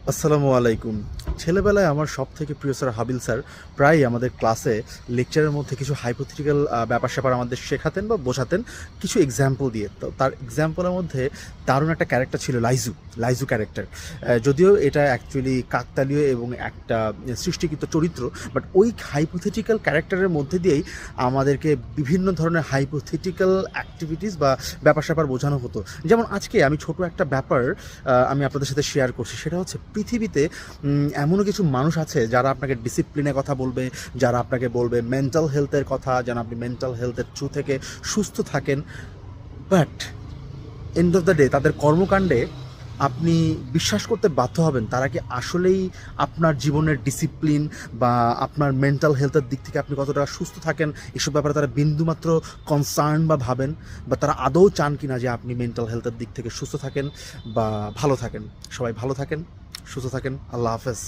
আসসালামু আলাইকুম। ছেলেবেলায় আমার সবথেকে প্রিয় স্যার হাবিল স্যার প্রায়ই আমাদের ক্লাসে লেকচারের মধ্যে কিছু হাইপোথেটিক্যাল ব্যাপার-স্যাপার আমাদের শেখাতেন বা বোঝাতেন কিছু এক্সাম্পল দিয়ে। তো তার এক্সাম্পলের মধ্যে দারুণ একটা ক্যারেক্টার ছিল লাইজু ক্যারেক্টার। যদিও এটা অ্যাকচুয়ালি কাকতালীয় এবং একটা সৃষ্টিকৃত চরিত্র, বাট ওই হাইপোথেটিক্যাল ক্যারেক্টারের মধ্যে দিয়েই আমাদেরকে বিভিন্ন ধরনের হাইপোথেটিক্যাল অ্যাক্টিভিটিস বা ব্যাপার-স্যাপার বোঝানো হতো। যেমন আজকে আমি ছোট একটা ব্যাপার আমি আপনাদের সাথে শেয়ার করছি। সেটা হচ্ছে পৃথিবীতে এমনও কিছু মানুষ আছে যারা আপনাকে ডিসিপ্লিনের কথা বলবে, যারা আপনাকে বলবে মেন্টাল হেলথের কথা, যেন আপনি মেন্টাল হেলথের থ্রু থেকে সুস্থ থাকেন। But end of the day তাদের কর্মকাণ্ডে আপনি বিশ্বাস করতে বাধ্য হবেন তারা কি আসলেই আপনার জীবনের ডিসিপ্লিন বা আপনার মেন্টাল হেলথের দিক থেকে আপনি কতটা সুস্থ থাকেন এসব ব্যাপারে তারা বিন্দুমাত্র কনসার্ন বা ভাবেন, বা তারা আদৌ চান কিনা যে আপনি মেন্টাল হেলথের দিক থেকে সুস্থ থাকেন বা ভালো থাকেন। সবাই ভালো থাকেন, সুস্থ থাকেন। আল্লাহ হাফেজ।